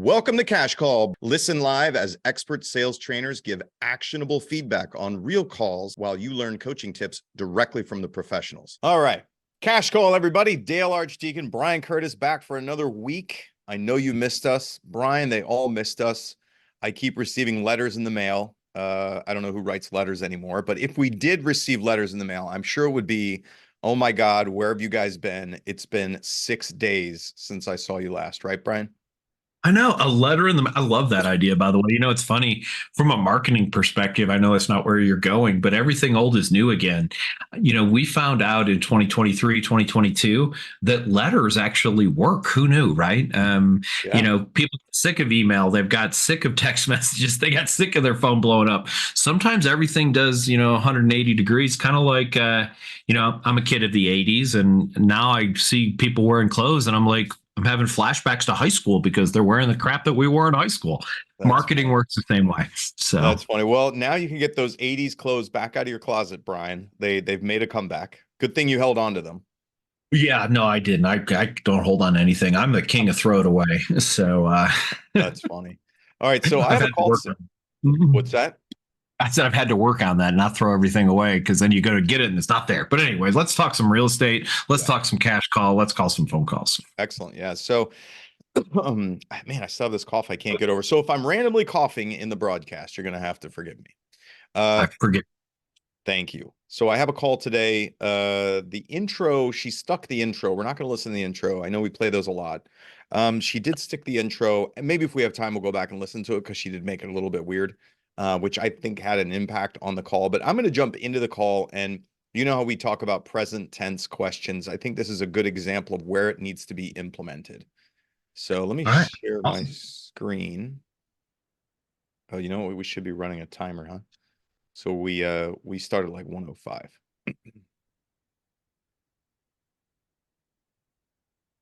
Welcome to Cash Call. Listen live as expert sales trainers give actionable feedback on real calls while you learn coaching tips directly from the professionals. All right. Cash Call, everybody. Dale Archdekin Brian Curtis back for another week. I know you missed us. Brian, they all missed us. I keep receiving letters in the mail. I don't know who writes letters anymore, but if we did receive letters in the mail, I'm sure it would be, oh my God, where have you guys been? It's been 6 days since I saw you last, right, Brian? I know, a letter in the. I love that idea, by the way. It's funny from a marketing perspective. I know that's not where you're going, but everything old is new again. We found out in 2023, 2022 that letters actually work. Who knew, right? Yeah. People get sick of email. They've got sick of text messages. They got sick of their phone blowing up. Sometimes everything does, 180 degrees, kind of like, I'm a kid of the 80s, and now I see people wearing clothes, and I'm like, I'm having flashbacks to high school because they're wearing the crap that we wore in high school. That's Marketing funny. works the same way. So That's funny. Well, now you can get those 80s clothes back out of your closet, Brian. They've made a comeback. Good thing you held on to them. yeah, no, I didn't. I don't hold on to anything. I'm the king of throw it away. So That's funny. All right, so I I've have a had to call. work on. What's that? I said I've had to work on that, not throw everything away, because then you go to get it and it's not there. But anyways, let's talk some real estate. Let's Yeah. talk some cash call. Let's call some phone calls. Excellent. Yeah. So, man, I still have this cough I can't get over. So if I'm randomly coughing in the broadcast, you're going to have to forgive me. I forget. Thank you. So I have a call today. The intro, she stuck the intro. We're not going to listen to the intro. I know we play those a lot. She did stick the intro, and maybe if we have time, we'll go back and listen to it because she did make it a little bit weird, which I think had an impact on the call. But I'm going to jump into the call, and you know how we talk about present tense questions. I think this is a good example of where it needs to be implemented. So let me All right. share my Awesome. screen. Oh, you know what? We should be running a timer, huh? So we started like 105.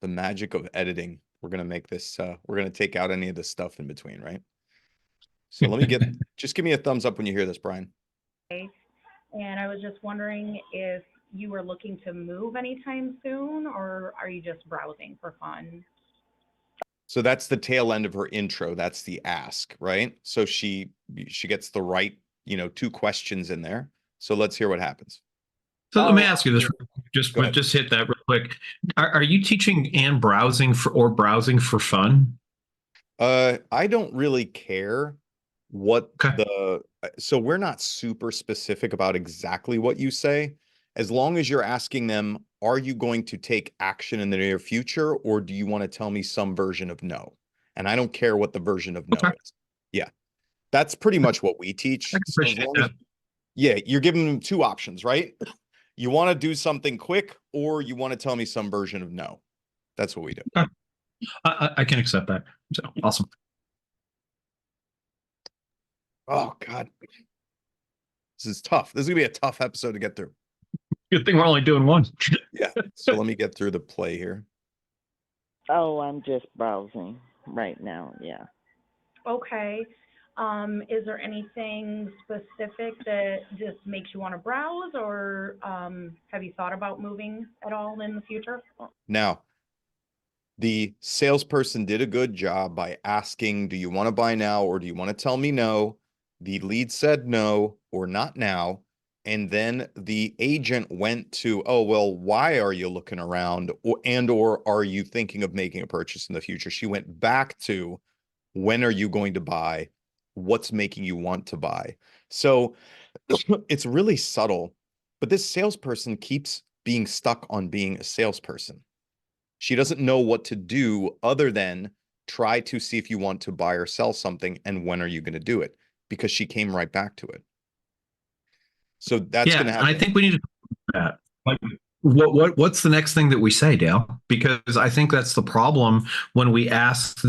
The magic of editing. We're gonna make this we're gonna take out any of the stuff in between, right? So let me just give me a thumbs up when you hear this, Brian. And I was just wondering if you were looking to move anytime soon, or are you just browsing for fun? So that's the tail end of her intro. That's the ask, right? So she gets the right, two questions in there. So let's hear what happens. So let me ask you this, Go ahead. just hit that real quick. Are you teaching and browsing for fun? I don't really care what Okay. so we're not super specific about exactly what you say, as long as you're asking them, are you going to take action in the near future, or do you want to tell me some version of no? And I don't care what the version of no Okay. is. Yeah, that's pretty much what we I teach. can So as appreciate long as, that. yeah, you're giving them two options, right? You want to do something quick, or you want to tell me some version of no. That's what we do. Okay. I can accept that. So awesome. Oh God, this is tough. This is gonna be a tough episode to get through. Good thing we're only doing one. Yeah. So let me get through the play here. Oh, I'm just browsing right now. Yeah. Okay. Is there anything specific that just makes you want to browse, or have you thought about moving at all in the future? Now, the salesperson did a good job by asking, do you want to buy now or do you want to tell me no? The lead said no or not now. And then the agent went to, oh, well, why are you looking around? Or are you thinking of making a purchase in the future? She went back to, when are you going to buy? What's making you want to buy? So it's really subtle, but this salesperson keeps being stuck on being a salesperson. She doesn't know what to do other than try to see if you want to buy or sell something and when are you going to do it, because she came right back to it. So that's going Yeah, to and I happen. think we need to do that. Like, what's the next thing that we say, Dale? Because I think that's the problem when we ask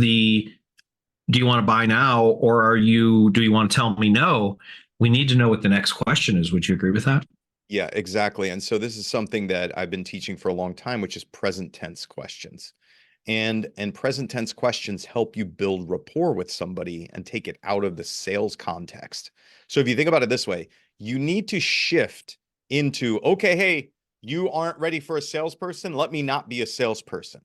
do you want to buy now, or do you want to tell me no? We need to know what the next question is. Would you agree with that? Yeah, exactly. And so this is something that I've been teaching for a long time, which is present tense questions. And present tense questions help you build rapport with somebody and take it out of the sales context. So if you think about it this way, you need to shift into, okay, hey, you aren't ready for a salesperson. Let me not be a salesperson.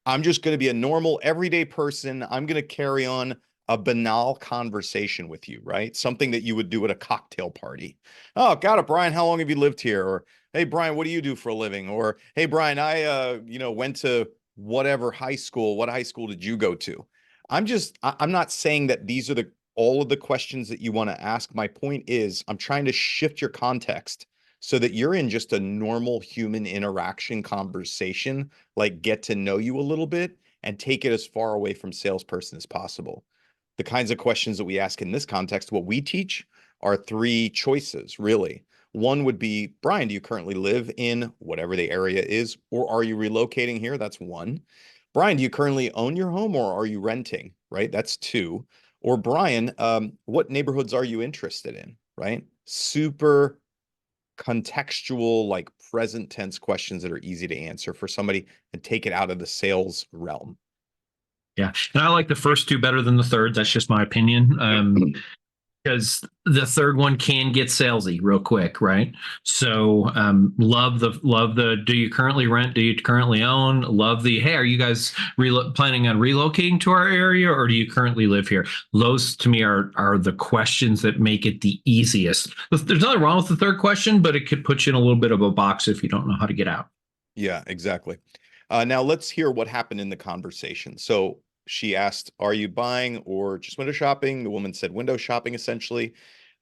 I'm just going to be a normal, everyday person. I'm going to carry on a banal conversation with you, right? Something that you would do at a cocktail party. Oh, got it, Brian. How long have you lived here? Or, hey, Brian, what do you do for a living? Or, hey, Brian, I, went to whatever high school. What high school did you go to? I'm not saying that these are all of the questions that you want to ask. My point is, I'm trying to shift your context so that you're in just a normal human interaction conversation, like get to know you a little bit and take it as far away from salesperson as possible. The kinds of questions that we ask in this context, what we teach are three choices, really. One would be, Brian, do you currently live in whatever the area is, or are you relocating here? That's one. Brian, do you currently own your home or are you renting? Right? That's two. Or Brian, what neighborhoods are you interested in? Right? Super contextual, like present tense questions that are easy to answer for somebody and take it out of the sales realm. Yeah. And I like the first two better than the third. That's just my opinion. Because the third one can get salesy real quick, right? So love the do you currently rent? Do you currently own? Love the hey, are you guys planning on relocating to our area, or do you currently live here? Those to me are the questions that make it the easiest. There's nothing wrong with the third question, but it could put you in a little bit of a box if you don't know how to get out. Yeah, exactly. Now let's hear what happened in the conversation. So she asked, are you buying or just window shopping? The woman said window shopping, essentially.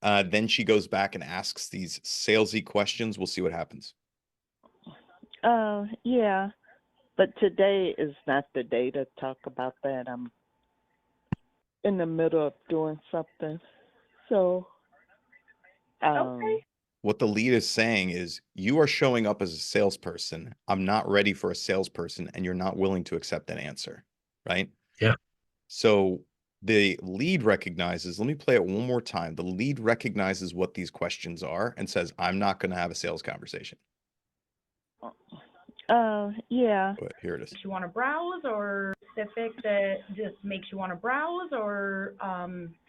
Then she goes back and asks these salesy questions. We'll see what happens. Yeah, but today is not the day to talk about that. I'm in the middle of doing something. So, Okay. What the lead is saying is, you are showing up as a salesperson. I'm not ready for a salesperson, and you're not willing to accept an answer, right? Yeah. So the lead recognizes, let me play it one more time. The lead recognizes what these questions are and says, I'm not going to have a sales conversation. yeah. But here it is. Makes you want to browse, or specific that just makes you want to browse, or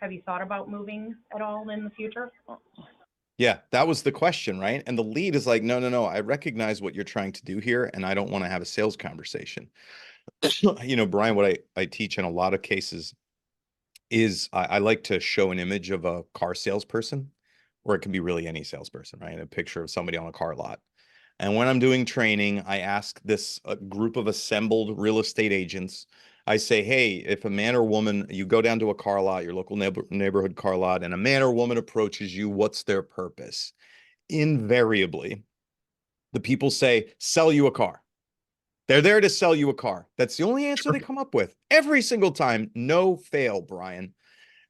have you thought about moving at all in the future? Yeah, that was the question, right? And the lead is like, no, I recognize what you're trying to do here, and I don't want to have a sales conversation. Brian, what I teach in a lot of cases is I like to show an image of a car salesperson, or it can be really any salesperson, right? A picture of somebody on a car lot. And when I'm doing training, I ask this group of assembled real estate agents, I say, hey, if a man or woman, you go down to a car lot, your local neighborhood car lot, and a man or woman approaches you, what's their purpose? Invariably, the people say, sell you a car. They're there to sell you a car. That's the only answer they come up with every single time. No fail, Brian.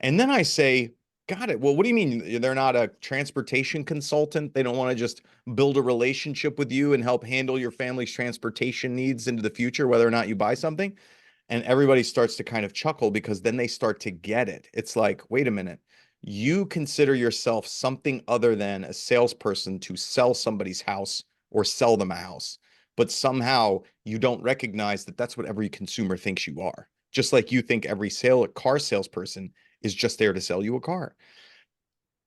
And then I say, got it. Well, what do you mean they're not a transportation consultant? They don't want to just build a relationship with you and help handle your family's transportation needs into the future, whether or not you buy something? And everybody starts to kind of chuckle because then they start to get it. It's like, wait a minute. You consider yourself something other than a salesperson to sell somebody's house or sell them a house. But somehow you don't recognize that that's what every consumer thinks you are. Just like you think every car salesperson is just there to sell you a car.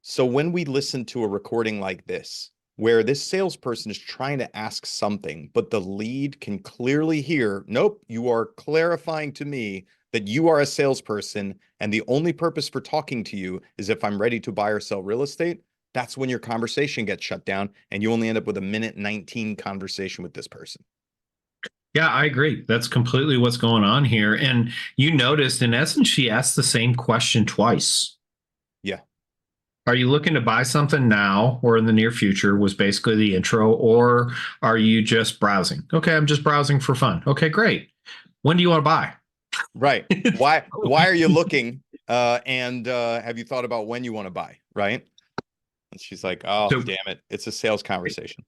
So when we listen to a recording like this, where this salesperson is trying to ask something, but the lead can clearly hear, nope, you are clarifying to me that you are a salesperson and the only purpose for talking to you is if I'm ready to buy or sell real estate. That's when your conversation gets shut down and you only end up with a 1:19 conversation with this person. Yeah, I agree. That's completely what's going on here. And you noticed, in essence, she asked the same question twice. Yeah. Are you looking to buy something now or in the near future was basically the intro, or are you just browsing? Okay, I'm just browsing for fun. Okay, great. When do you want to buy? Right. Why are you looking? And have you thought about when you want to buy? Right. And she's like, oh, damn it. It's a sales conversation.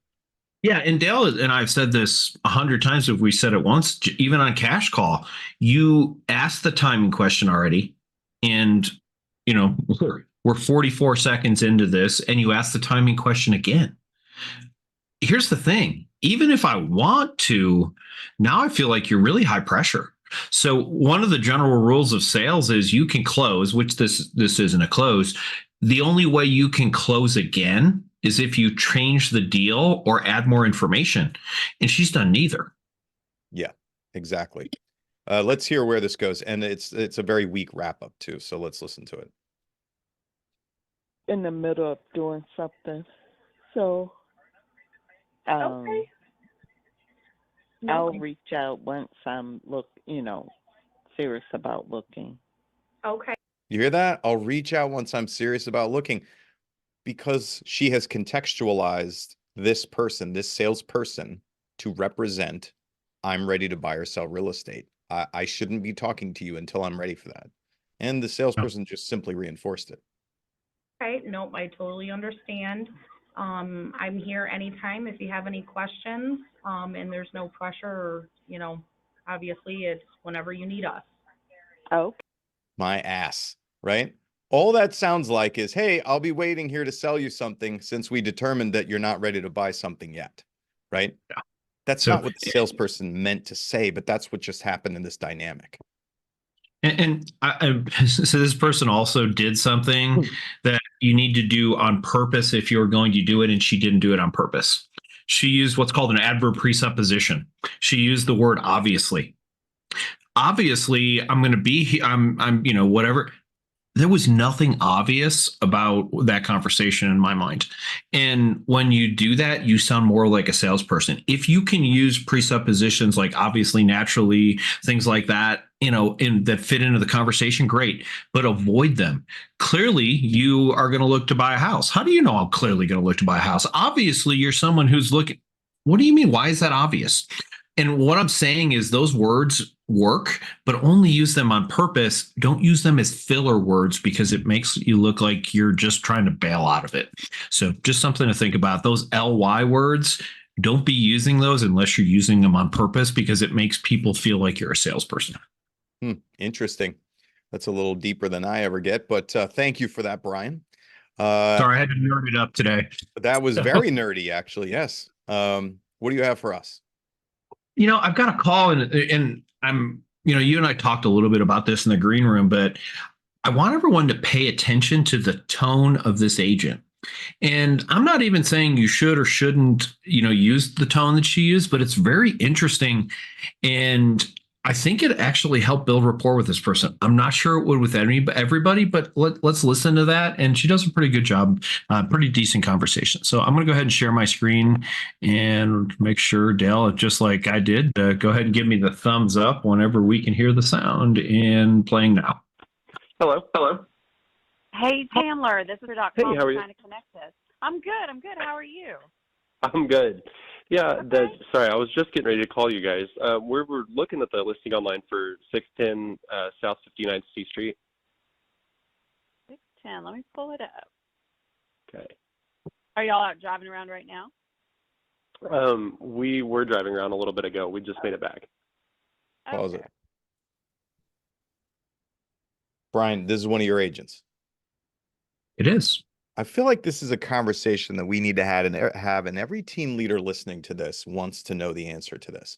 Yeah, and Dale and I've said this 100 times if we said it once, even on cash call, you asked the timing question already, and we're 44 seconds into this, and you ask the timing question again. Here's the thing: even if I want to, now I feel like you're really high pressure. So one of the general rules of sales is you can close, which this isn't a close. The only way you can close again is if you change the deal or add more information. And she's done neither. Yeah, exactly. Let's hear where this goes. And it's a very weak wrap up too. So let's listen to it. In the middle of doing something. So Okay. I'll No. reach out once I'm serious about looking. Okay. You hear that? I'll reach out once I'm serious about looking, because she has contextualized this person, this salesperson, to represent, I'm ready to buy or sell real estate. I shouldn't be talking to you until I'm ready for that. And the salesperson just simply reinforced it. Okay, nope, I totally understand. I'm here anytime if you have any questions, and there's no pressure or, obviously it's whenever you need us. Oh, My ass, right? All that sounds like is, hey, I'll be waiting here to sell you something since we determined that you're not ready to buy something yet, right? Yeah. That's So, not what the salesperson meant to say, but that's what just happened in this dynamic. so this person also did something that you need to do on purpose if you're going to do it, and she didn't do it on purpose. She used what's called an adverb presupposition. She used the word obviously. Obviously, I'm going to be, whatever. There was nothing obvious about that conversation in my mind. And when you do that, you sound more like a salesperson. If you can use presuppositions like obviously, naturally, things like that, that fit into the conversation, great, but avoid them. Clearly, you are going to look to buy a house. How do you know I'm clearly going to look to buy a house? Obviously, you're someone who's looking. What do you mean? Why is that obvious? And what I'm saying is those words work, but only use them on purpose. Don't use them as filler words because it makes you look like you're just trying to bail out of it. So just something to think about. Those LY words, don't be using those unless you're using them on purpose, because it makes people feel like you're a salesperson. Interesting. That's a little deeper than I ever get, but thank you for that, Brian. Sorry, I had to nerd it up today. That was very nerdy, actually. Yes. What do you have for us? I've got a call, and I'm, you and I talked a little bit about this in the green room, but I want everyone to pay attention to the tone of this agent. And I'm not even saying you should or shouldn't, use the tone that she used, but it's very interesting. And I think it actually helped build rapport with this person. I'm not sure it would with everybody, but let's listen to that. And she does a pretty good job, pretty decent conversation. So I'm going to go ahead and share my screen and make sure, Dale, just like I did, go ahead and give me the thumbs up whenever we can hear the sound, and playing now. Hello. Hello. Hey, Chandler, this is your doc. Hey, how are you? Trying to connect us. I'm good. How are you? I'm good. Yeah, Okay. sorry, I was just getting ready to call you guys. We're looking at the listing online for 610 South 59th C Street. 610. Let me pull it up. Okay. Are y'all out driving around right now? We were driving around a little bit ago. We just made it back. Pause Okay. it. Brian, this is one of your agents. It is. I feel like this is a conversation that we need to have, and every team leader listening to this wants to know the answer to this.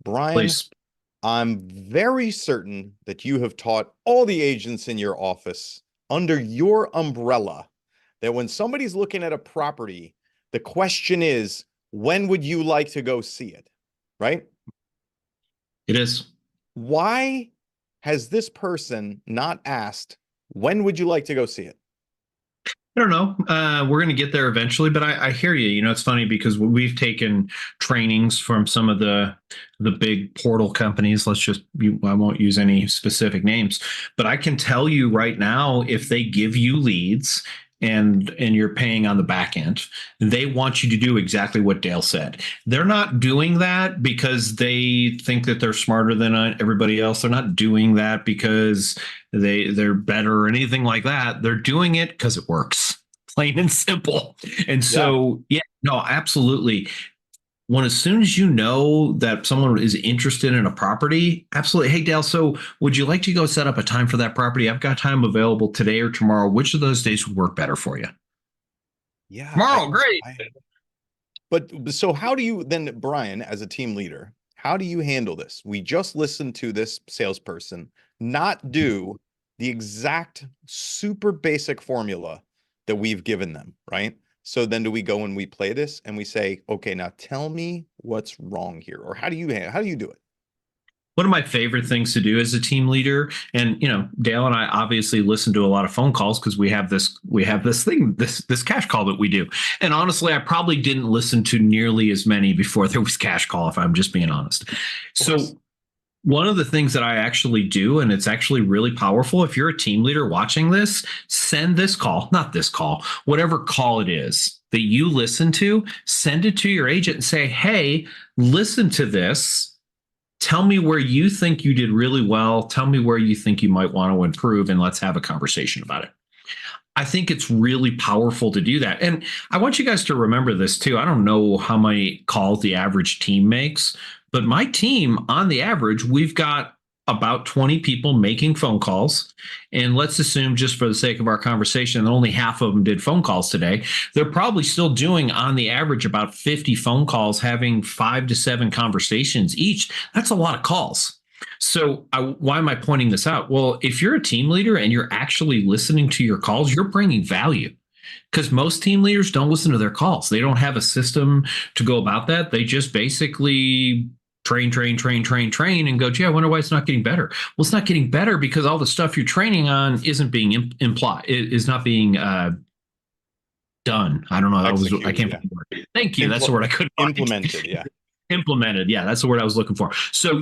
Brian, Please. I'm very certain that you have taught all the agents in your office under your umbrella that when somebody's looking at a property, the question is, when would you like to go see it? Right? It is. Why has this person not asked, when would you like to go see it? I don't know. We're going to get there eventually, but I hear you. It's funny because we've taken trainings from some of the big portal companies. I won't use any specific names, but I can tell you right now, if they give you leads and you're paying on the back end, they want you to do exactly what Dale said. They're not doing that because they think that they're smarter than everybody else. They're not doing that because they're better or anything like that. They're doing it because it works, plain and simple. And so, yeah, no, absolutely. As soon as you know that someone is interested in a property, absolutely. Hey, Dale, so would you like to go set up a time for that property? I've got time available today or tomorrow. Which of those days would work better for you? Yeah. Tomorrow, great. But so how do you then, Brian, as a team leader, how do you handle this? We just listened to this salesperson not do the exact super basic formula that we've given them, right? So then do we go and we play this and we say, okay, now tell me what's wrong here? Or how do you do it? One of my favorite things to do as a team leader, and Dale and I obviously listen to a lot of phone calls because we have this cash call that we do. And honestly, I probably didn't listen to nearly as many before there was cash call, if I'm just being honest. So one of the things that I actually do, and it's actually really powerful, if you're a team leader watching this, send this call, not this call, whatever call it is that you listen to, send it to your agent and say, hey, listen to this. Tell me where you think you did really well. Tell me where you think you might want to improve, and let's have a conversation about it. I think it's really powerful to do that. And I want you guys to remember this too. I don't know how many calls the average team makes, but my team, on the average, we've got about 20 people making phone calls. And let's assume, just for the sake of our conversation, that only half of them did phone calls today. They're probably still doing, on the average, about 50 phone calls, having 5 to 7 conversations each. That's a lot of calls. So why am I pointing this out? Well, if you're a team leader and you're actually listening to your calls, you're bringing value. Because most team leaders don't listen to their calls. They don't have a system to go about that. They just basically train, and go, gee, I wonder why it's not getting better. Well, it's not getting better because all the stuff you're training on isn't being implied. It is not being done. I don't know. I can't find the word. Thank you. That's the word I couldn't find. Implemented, yeah. Implemented. Yeah, that's the word I was looking for. So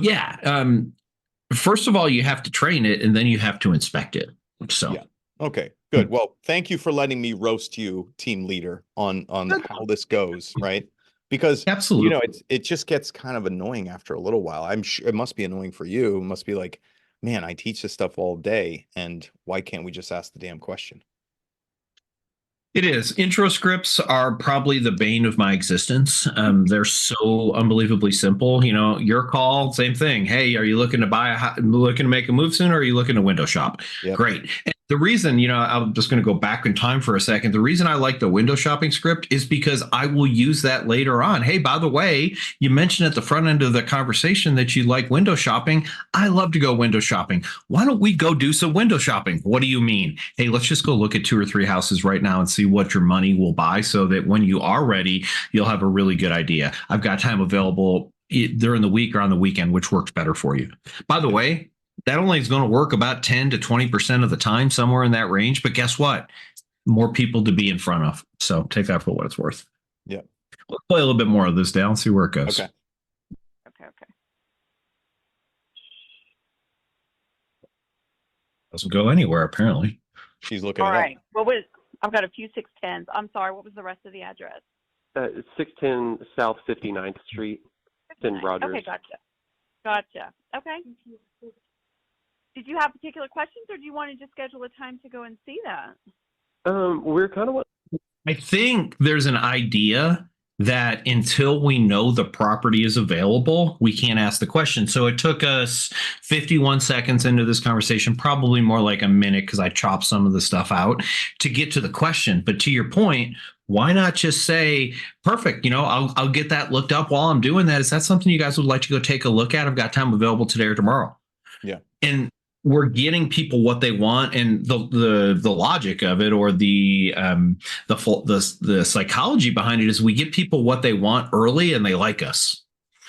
first of all, you have to train it, and then you have to inspect it. So yeah. Okay, good. Well, thank you for letting me roast you, team leader, on how this goes, right? Because absolutely, it just gets kind of annoying after a little while. I'm sure it must be annoying for you. It must be like, man, I teach this stuff all day, and why can't we just ask the damn question? It is. Intro scripts are probably the bane of my existence. They're so unbelievably simple. Your call, same thing. Hey, are you looking to looking to make a move soon, or are you looking to window shop? Yep. Great. And the reason, I'm just going to go back in time for a second. The reason I like the window shopping script is because I will use that later on. Hey, by the way, you mentioned at the front end of the conversation that you like window shopping. I love to go window shopping. Why don't we go do some window shopping? What do you mean? Hey, let's just go look at 2 or 3 houses right now and see what your money will buy, so that when you are ready, you'll have a really good idea. I've got time available during the week or on the weekend, which works better for you. By the way, that only is going to work about 10 to 20% of the time, somewhere in that range. But guess what? More people to be in front of. So take that for what it's worth. Yeah. Let's play a little bit more of this, Dale, and see where it goes. Okay. Doesn't go anywhere, apparently. She's looking All it right. Well, I've got a few 610s. I'm sorry. What was the rest of the address? 610 South 59th Street in Rogers. Okay, gotcha. Okay. Did you have particular questions, or do you want to just schedule a time to go and see that? We're kind of. I think there's an idea that until we know the property is available, we can't ask the question. So it took us 51 seconds into this conversation, probably more like a minute because I chopped some of the stuff out to get to the question. But to your point, why not just say, perfect, I'll get that looked up while I'm doing that. Is that something you guys would like to go take a look at? I've got time available today or tomorrow. Yeah. And we're getting people what they want, and the logic of it, or the psychology behind it, is we get people what they want early, and they like us.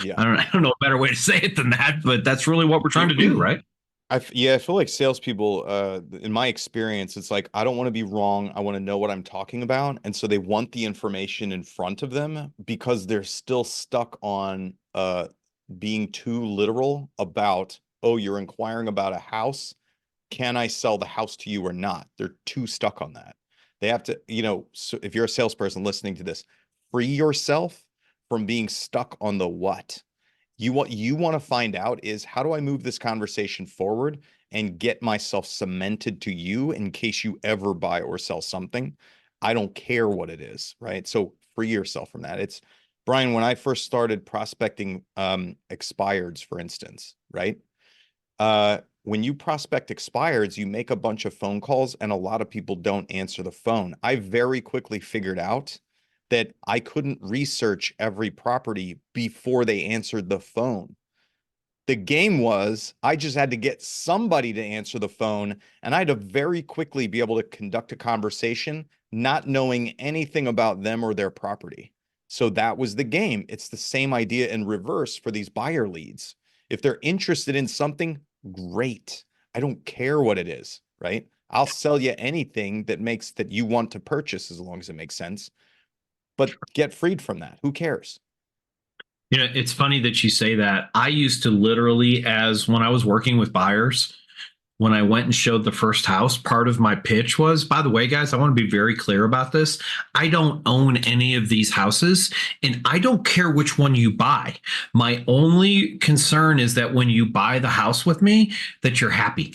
Yeah. I don't know a better way to say it than that, but that's really what we're trying to do, right? I feel like salespeople, in my experience, it's like, I don't want to be wrong. I want to know what I'm talking about. And so they want the information in front of them because they're still stuck on being too literal about, oh, you're inquiring about a house. Can I sell the house to you or not? They're too stuck on that. They have to, so if you're a salesperson listening to this, free yourself from being stuck on the what. You want to find out is, how do I move this conversation forward and get myself cemented to you in case you ever buy or sell something? I don't care what it is, right? So free yourself from that. It's, Brian, when I first started prospecting expireds, for instance, right? When you prospect expireds, you make a bunch of phone calls and a lot of people don't answer the phone. I very quickly figured out that I couldn't research every property before they answered the phone. The game was, I just had to get somebody to answer the phone, and I had to very quickly be able to conduct a conversation, not knowing anything about them or their property. So that was the game. It's the same idea in reverse for these buyer leads. If they're interested in something, great. I don't care what it is, right? I'll sell you anything that you want to purchase as long as it makes sense. But get freed from that. Who cares? You know, it's funny that you say that. I used to literally, as when I was working with buyers, when I went and showed the first house, part of my pitch was, by the way, guys, I want to be very clear about this. I don't own any of these houses, and I don't care which one you buy. My only concern is that when you buy the house with me, that you're happy.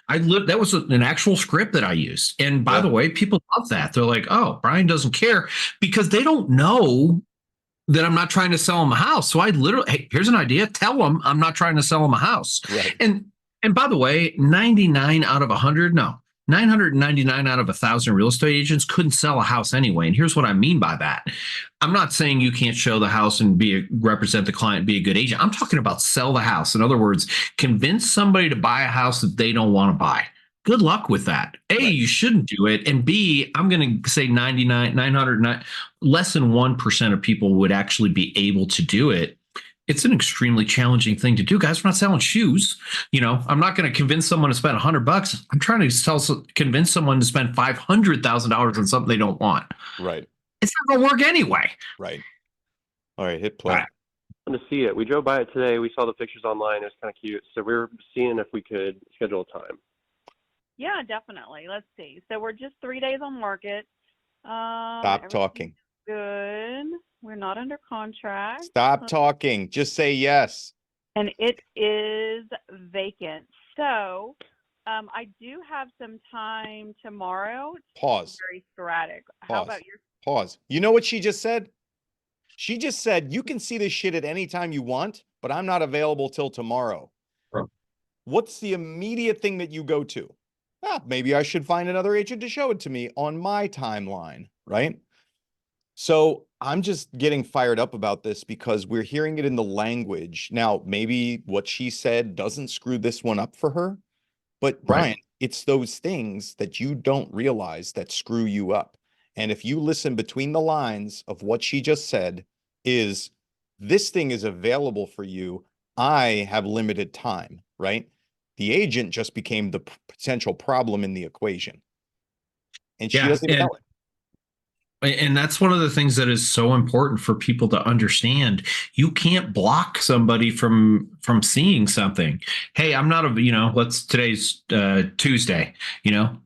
That was an actual script that I used. And by the way, people love that. They're like, oh, Brian doesn't care, because they don't know that I'm not trying to sell them a house. So I literally, hey, here's an idea. Tell them I'm not trying to sell them a house. Right. And by the way, 99 out of 100, no, 999 out of 1,000 real estate agents couldn't sell a house anyway. And here's what I mean by that. I'm not saying you can't show the house and represent the client, be a good agent. I'm talking about sell the house. In other words, convince somebody to buy a house that they don't want to buy. Good luck with that. A, Right. You shouldn't do it. And B, I'm going to say 909, less than 1% of people would actually be able to do it. It's an extremely challenging thing to do, guys. We're not selling shoes. You know, I'm not going to convince someone to spend $100. I'm trying to convince someone to spend $500,000 on something they don't want. Right. It's not going to work anyway. Right. All right. Hit play. All right. To see it. We drove by it today. We saw the pictures online. It was kind of cute. So we were seeing if we could schedule a time. Yeah, definitely. Let's see. So we're just 3 days on market. Stop talking. Good. We're not under contract. Stop talking. Just say yes. And it is vacant. So I do have some time tomorrow. Pause. Very sporadic. How Pause. about your? Pause. You know what she just said? She just said, you can see this shit at any time you want, but I'm not available till tomorrow. Bro. What's the immediate thing that you go to? Maybe I should find another agent to show it to me on my timeline, right? So I'm just getting fired up about this because we're hearing it in the language. Now, maybe what she said doesn't screw this one up for her, but Brian, it's those things that you don't realize that screw you up. And if you listen between the lines of what she just said is, this thing is available for you. I have limited time, right? The agent just became the potential problem in the equation. And she doesn't even know it. And that's one of the things that is so important for people to understand. You can't block somebody from seeing something. Hey, I'm not today's Tuesday.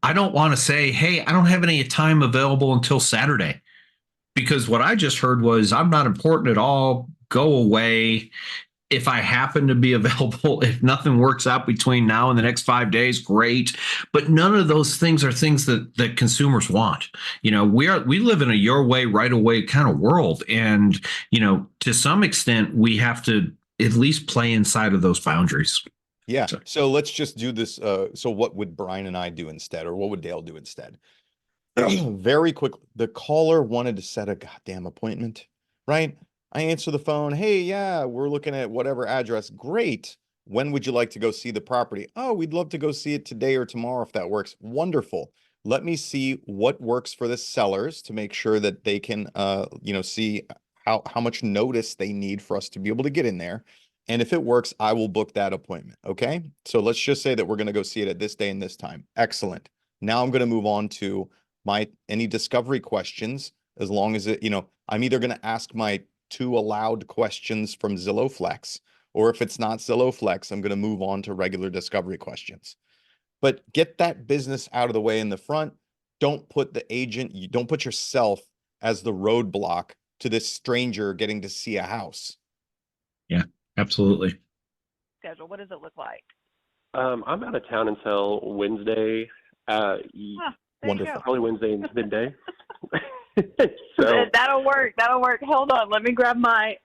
I don't want to say, hey, I don't have any time available until Saturday, because what I just heard was, I'm not important at all. Go away. If I happen to be available, if nothing works out between now and the next 5 days, great. But none of those things are things that consumers want. We live in a your way, right away kind of world. And, to some extent, we have to at least play inside of those boundaries. Yeah. So let's just do this. So what would Brian and I do instead? Or what would Dale do instead? Very quickly, the caller wanted to set a goddamn appointment, right? I answer the phone. Hey, yeah, we're looking at whatever address. Great. When would you like to go see the property? Oh, we'd love to go see it today or tomorrow if that works. Wonderful. Let me see what works for the sellers to make sure that they can, see how much notice they need for us to be able to get in there. And if it works, I will book that appointment. Okay. So let's just say that we're going to go see it at this day and this time. Excellent. Now I'm going to move on to any discovery questions, as long as I'm either going to ask my 2 allowed questions from Zillow Flex, or if it's not Zillow Flex, I'm going to move on to regular discovery questions. But get that business out of the way in the front. Don't put don't put yourself as the roadblock to this stranger getting to see a house. Yeah, absolutely. Schedule. What does it look like? I'm out of town until Wednesday. Wonderful. Probably Wednesday midday. So that'll work. Hold on. Let me grab my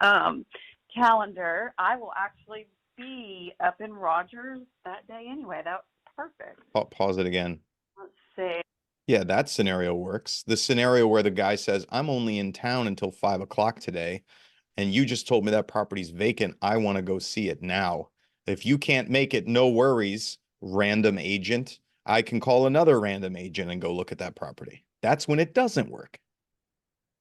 calendar. I will actually be up in Rogers that day anyway. That's perfect. Pause it again. Let's see. Yeah, that scenario works. The scenario where the guy says, I'm only in town until 5 o'clock today, and you just told me that property's vacant. I want to go see it now. If you can't make it, no worries, random agent. I can call another random agent and go look at that property. That's when it doesn't work.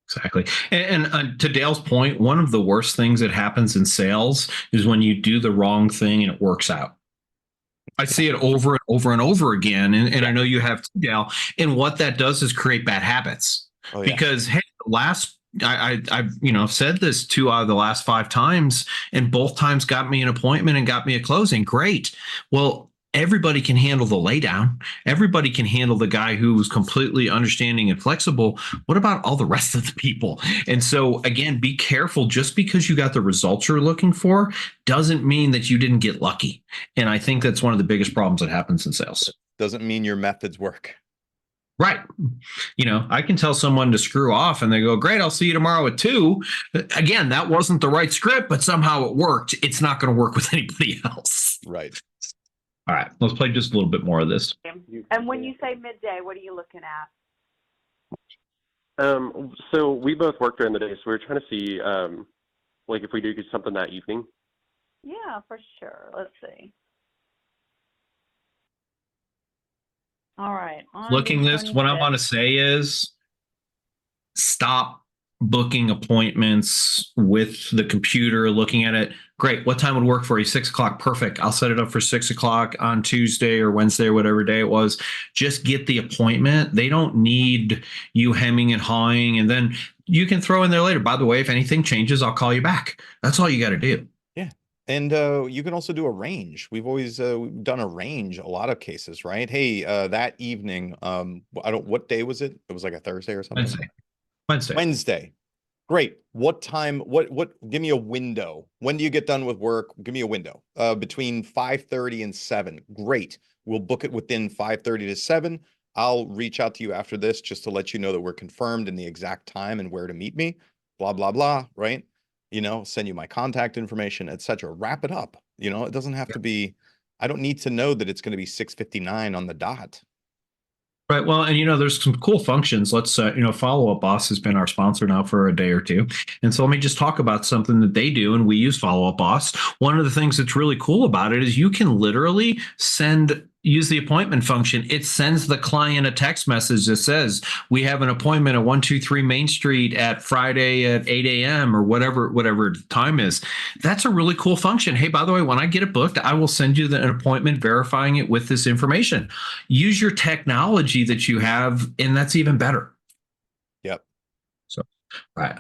Exactly. And to Dale's point, one of the worst things that happens in sales is when you do the wrong thing and it works out. I see it over and over and over again. And I know you have too, Dale. And what that does is create bad habits. Oh, yeah. Because hey, I've said this 2 out of the last 5 times, and both times got me an appointment and got me a closing. Great. Well, everybody can handle the laydown. Everybody can handle the guy who was completely understanding and flexible. What about all the rest of the people? And so again, be careful. Just because you got the results you're looking for doesn't mean that you didn't get lucky. And I think that's one of the biggest problems that happens in sales. Doesn't mean your methods work. Right. I can tell someone to screw off and they go, great, I'll see you tomorrow at 2. Again, that wasn't the right script, but somehow it worked. It's not going to work with anybody else. Right. All right, let's play just a little bit more of this. And when you say midday, what are you looking at? So we both work during the day, so we're trying to see, like if we do get something that evening. Yeah, for sure. Let's see. All right. Looking this, what I want to say is stop booking appointments with the computer, looking at it. Great. What time would work for you? 6 o'clock. Perfect. I'll set it up for 6 o'clock on Tuesday or Wednesday or whatever day it was. Just get the appointment. They don't need you hemming and hawing. And then you can throw in there later. By the way, if anything changes, I'll call you back. That's all you got to do. Yeah. And you can also do a range. We've always done a range, a lot of cases, right? Hey, that evening, what day was it? It was like a Thursday or something. Wednesday. Great. What time? Give me a window. When do you get done with work? Give me a window. Between 5:30 and 7. Great. We'll book it within 5:30 to 7. I'll reach out to you after this just to let you know that we're confirmed and the exact time and where to meet me. Blah, blah, blah. Right. Send you my contact information, etc. Wrap it up. It doesn't have to be, I don't need to know that it's going to be 6:59 on the dot. Right. Well, and there's some cool functions. Let's, Follow Up Boss has been our sponsor now for a day or two. And so let me just talk about something that they do, and we use Follow Up Boss. One of the things that's really cool about it is you can literally use the appointment function. It sends the client a text message that says, we have an appointment at 123 Main Street at Friday at 8 a.m. or whatever the time is. That's a really cool function. Hey, by the way, when I get it booked, I will send you an appointment verifying it with this information. Use your technology that you have, and that's even better. Yep. So, all right.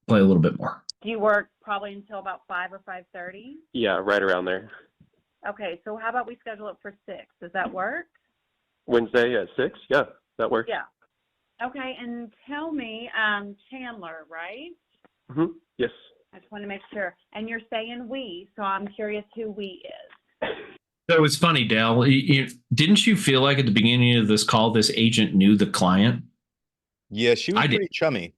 Play a little bit more. Do you work probably until about 5 or 5:30? Yeah, right around there. Okay, so how about we schedule it for 6? Does that work? Wednesday at 6? Yeah, that works. Yeah. Okay, and tell me, Chandler, right? Mm-hmm. Yes. I just want to make sure. And you're saying we, so I'm curious who we is. So it's funny, Dale. Didn't you feel like at the beginning of this call, this agent knew the client? Yeah, she was pretty chummy.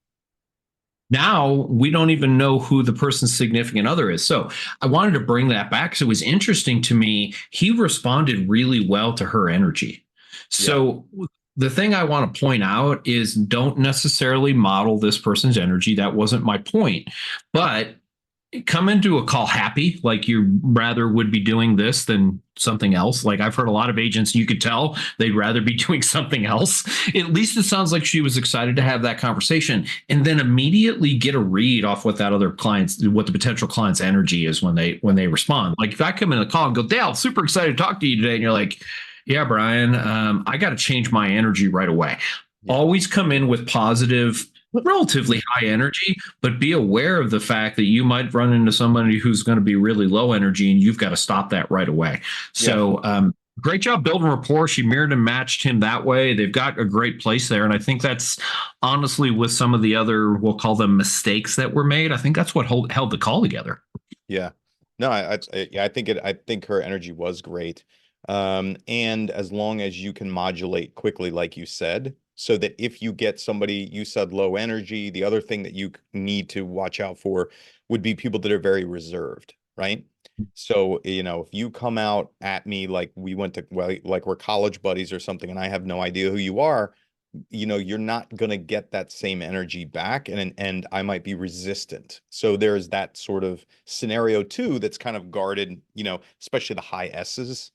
Now we don't even know who the person's significant other is. So I wanted to bring that back because it was interesting to me. He responded really well to her energy. So the thing I want to point out is don't necessarily model this person's energy. That wasn't my point. But come into a call happy, like you rather would be doing this than something else. Like I've heard a lot of agents, you could tell they'd rather be doing something else. At least it sounds like she was excited to have that conversation, and then immediately get a read off what that other client's, what the potential client's energy is when they respond. Like if I come in the call and go, Dale, super excited to talk to you today. And you're like, yeah, Brian, I got to change my energy right away. Yeah. Always come in with positive, relatively high energy, but be aware of the fact that you might run into somebody who's going to be really low energy, and you've got to stop that right away. So great job building rapport. She mirrored and matched him that way. They've got a great place there. And I think that's honestly with some of the other, we'll call them mistakes that were made. I think that's what held the call together. Yeah. No, I think her energy was great. And as long as you can modulate quickly, like you said, so that if you get somebody, you said low energy, the other thing that you need to watch out for would be people that are very reserved, right? So, if you come out at me like we went to, like we're college buddies or something, and I have no idea who you are, you're not going to get that same energy back, and I might be resistant. So there's that sort of scenario too that's kind of guarded, especially the high S's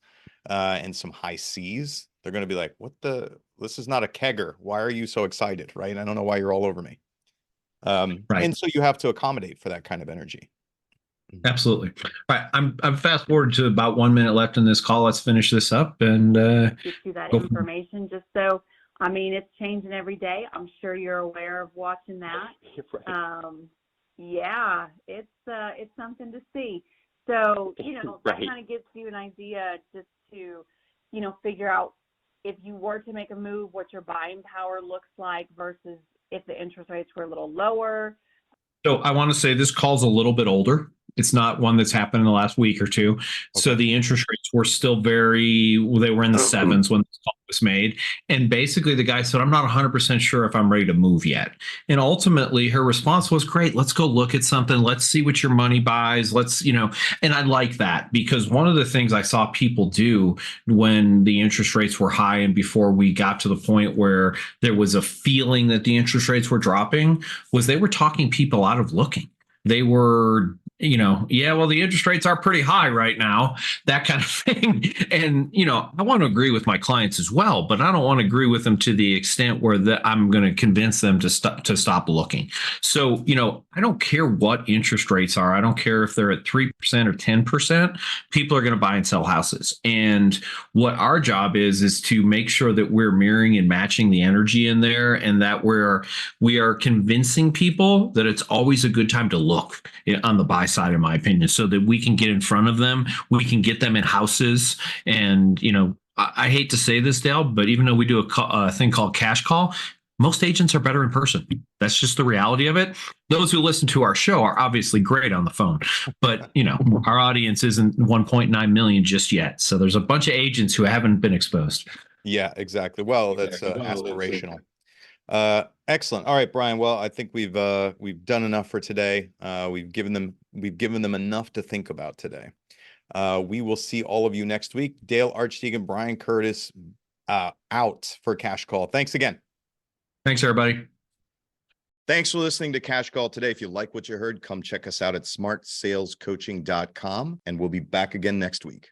and some high C's. They're going to be like, what the, This is not a kegger. Why are you so excited? Right? I don't know why you're all over me. Right. And so you have to accommodate for that kind of energy. Absolutely. All right. I'm fast forward to about 1 minute left in this call. Let's finish this up and get you that go. information just so, I mean, it's changing every day. I'm sure you're aware of watching that. Right. Yeah, it's something to see. So, that Right. kind of gives you an idea just to, figure out if you were to make a move, what your buying power looks like versus if the interest rates were a little lower. So I want to say this call's a little bit older. It's not one that's happened in the last week or two. So Okay. the interest rates were still they were in the sevens when this call was made. And basically the guy said, I'm not 100% sure if I'm ready to move yet. And ultimately her response was, great, let's go look at something. Let's see what your money buys. And I like that because one of the things I saw people do when the interest rates were high and before we got to the point where there was a feeling that the interest rates were dropping was they were talking people out of looking. They were, well, the interest rates are pretty high right now, that kind of thing. And, I want to agree with my clients as well, but I don't want to agree with them to the extent where I'm going to convince them to stop looking. So, I don't care what interest rates are. I don't care if they're at 3% or 10%. People are going to buy and sell houses. And what our job is to make sure that we're mirroring and matching the energy in there and that we are convincing people that it's always a good time to look on the buy side, in my opinion, so that we can get in front of them. We can get them in houses. And, I hate to say this, Dale, but even though we do a thing called cash call, most agents are better in person. That's just the reality of it. Those who listen to our show are obviously great on the phone, but our audience isn't 1.9 million just yet. So there's a bunch of agents who haven't been exposed. Yeah, exactly. Well, that's aspirational. Excellent. All right, Brian. Well, I think we've done enough for today. We've given them enough to think about today. We will see all of you next week. Dale Archdekin, Brian Curtis, out for Cash Call. Thanks again. Thanks, everybody. Thanks for listening to Cash Call today. If you like what you heard, come check us out at smartsalescoaching.com, and we'll be back again next week.